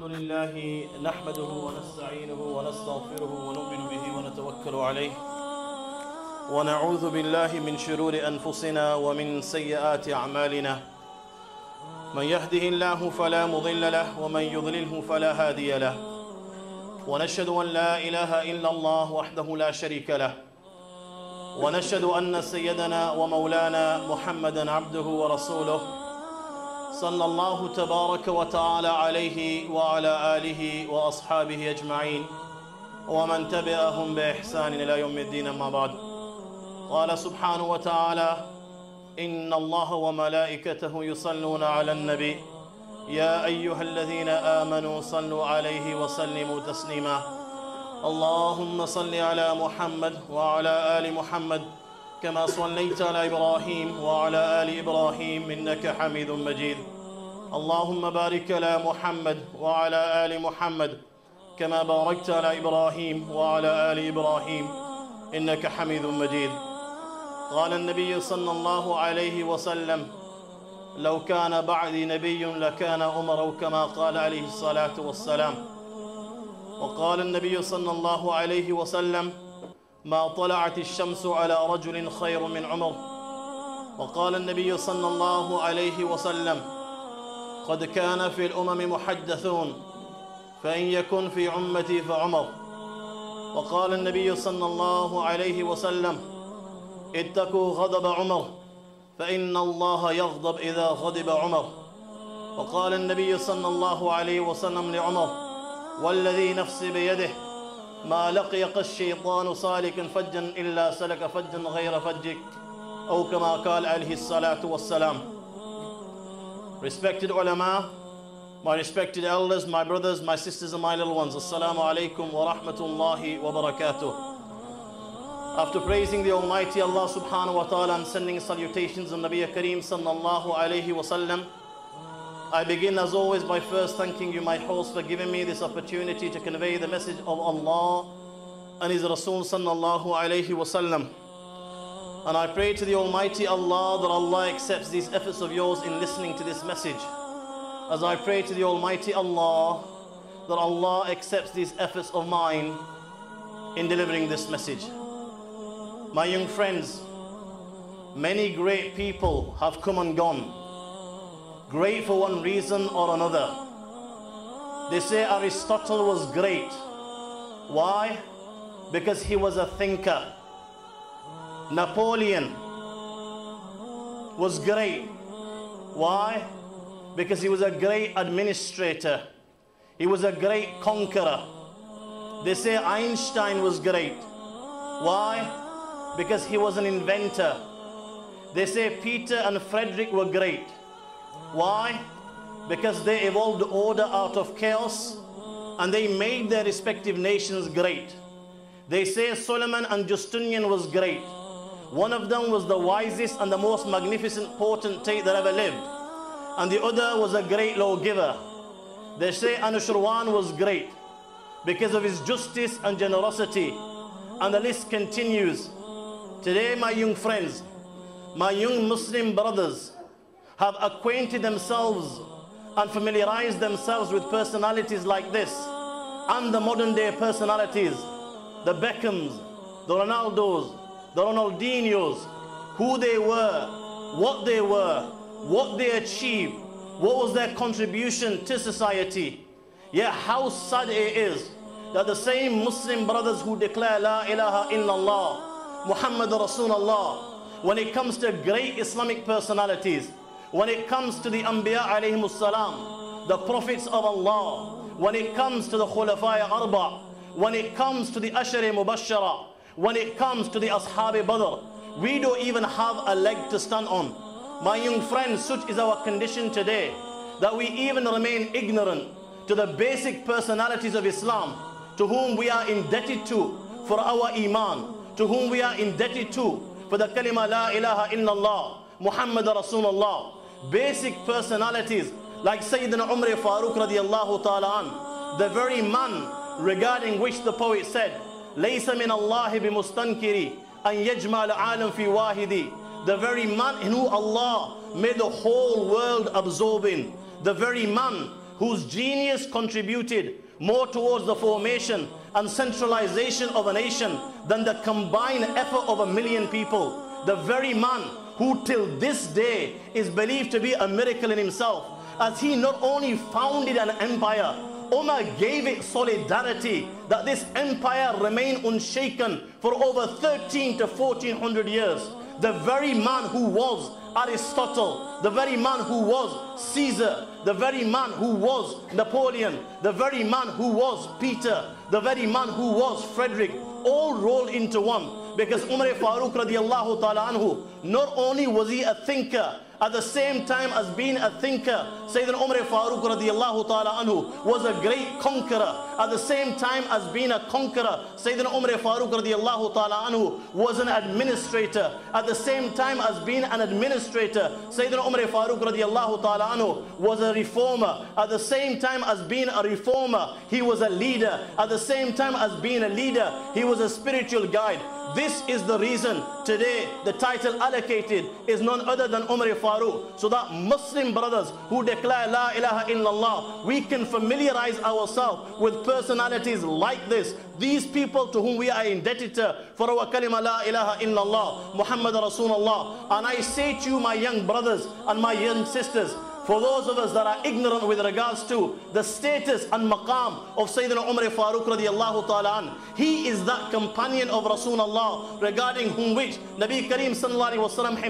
الحمد لله نحمده ونستعينه ونستغفره ونؤمن به ونتوكل عليه ونعوذ بالله من شرور أنفسنا ومن سيئات أعمالنا من يهده الله فلا مضل له ومن يضلله فلا هادي له ونشهد أن لا إله إلا الله وحده لا شريك له ونشهد أن سيدنا ومولانا محمدا عبده ورسوله صلى الله تبارك وتعالى عليه وعلى آله وأصحابه أجمعين ومن تبعهم بإحسان إلى يوم الدين. أما بعد، قال سبحانه وتعالى: إن الله وملائكته يصلون على النبي يا أيها الذين آمنوا صلوا عليه وسلموا تسليما. اللهم صل على محمد وعلى آل محمد كما صليت على إبراهيم وعلى آل إبراهيم إنك حميد مجيد. اللهم بارك على محمد وعلى آل محمد كما باركت على إبراهيم وعلى آل إبراهيم إنك حميد مجيد. قال النبي صلى الله عليه وسلم: لو كان بعدي نبي لكان عمر، أو كما قال عليه الصلاة والسلام. وقال النبي صلى الله عليه وسلم: ما طلعت الشمس على رجل خير من عمر. وقال النبي صلى الله عليه وسلم: قد كان في الأمم محدثون فإن يكن في أمتي فعمر. وقال النبي صلى الله عليه وسلم: اتقوا غضب عمر فإن الله يغضب إذا غضب عمر. وقال النبي صلى الله عليه وسلم لعمر: والذي نفسي بيده ما لقيك الشيطان سالكا فجا إلا سلك فجا غير فجك، أو كما قال عليه الصلاة والسلام. Respected ulama, my respected elders, my brothers, my sisters and my little ones, Assalamu alaikum wa rahmatullahi wa barakatuh. After praising the Almighty Allah subhanahu wa ta'ala and sending salutations on Nabi Kareem sallallahu alaihi wasallam, I begin as always by first thanking you, my host, for giving me this opportunity to convey the message of Allah and His Rasul sallallahu alaihi wasallam. And I pray to the Almighty Allah that Allah accepts these efforts of yours in listening to this message, as I pray to the Almighty Allah that Allah accepts these efforts of mine in delivering this message. My young friends, many great people have come and gone, great for one reason or another. They say Aristotle was great. Why? Because he was a thinker. Napoleon was great. Why? Because he was a great administrator. He was a great conqueror. They say Einstein was great. Why? Because he was an inventor. They say Peter and Frederick were great. Why? Because they evolved order out of chaos and they made their respective nations great. They say Solomon and Justinian was great. One of them was the wisest and the most magnificent potentate that ever lived, and the other was a great lawgiver. They say Anushirwan was great because of his justice and generosity, and the list continues. Today, my young friends, my young Muslim brothers have acquainted themselves and familiarized themselves with personalities like this and the modern day personalities, the Beckhams, the Ronaldos, the Ronaldinhos, who they were, what they achieved, what was their contribution to society. Yet how sad it is that the same Muslim brothers who declare La ilaha illallah, Muhammad Rasulullah, when it comes to great Islamic personalities, when it comes to the Anbiya alayhimus salam, the prophets of Allah, when it comes to the Khulafai Arba, when it comes to the Ashari Mubashara, when it comes to the Ashab Badr, we don't even have a leg to stand on. My young friends, such is our condition today, that we even remain ignorant to the basic personalities of Islam, to whom we are indebted to for our iman, to whom we are indebted to for the kalima La ilaha illallah, Muhammad Rasulullah. Basic personalities like Sayyidina Umar Farooq radiyallahu ta'ala an, the very man regarding which the poet said, لَيْسَ مِنَ اللَّهِ بِمُسْتَنْكِرِ أَنْ يَجْمَعَ الْعَالَمْ فِي وَاحِدِ. The very man in who Allah made the whole world absorbing. The very man whose genius contributed more towards the formation and centralization of a nation than the combined effort of 1 million people. The very man who till this day is believed to be a miracle in himself, as he not only founded an empire, Umar gave it solidarity that this empire remain unshaken for over 13 to 1400 years. The very man who was Aristotle, the very man who was Caesar, the very man who was Napoleon, the very man who was Peter, the very man who was Frederick, all rolled into one. Because Umar Farooq radiallahu ta'ala anhu, not only was he a thinker, at the same time as being a thinker, Sayyidina Umar Farooq radiallahu ta'ala anhu was a great conqueror. At the same time as being a conqueror, Sayyidina Umar Farooq radiallahu ta'ala anhu was an administrator. At the same time as being an administrator, Sayyidina Umar Farooq radiallahu ta'ala anhu was a reformer. At the same time as being a reformer, he was a leader. At the same time as being a leader, he was a spiritual guide. This is the reason today the title allocated is none other than Umar Farooq, so that Muslim brothers who declare La ilaha illallah, we can familiarize ourselves with personalities like this. These people to whom we are indebted to for our kalima La ilaha illallah, Muhammad Rasulullah. And I say to you, my young brothers and my young sisters, for those of us that are ignorant with regards to the status and maqam of Sayyidina Umar Farooq radiallahu ta'ala an, he is that companion of Rasulullah regarding whom which Nabi Kareem sallallahu alaihi wasallam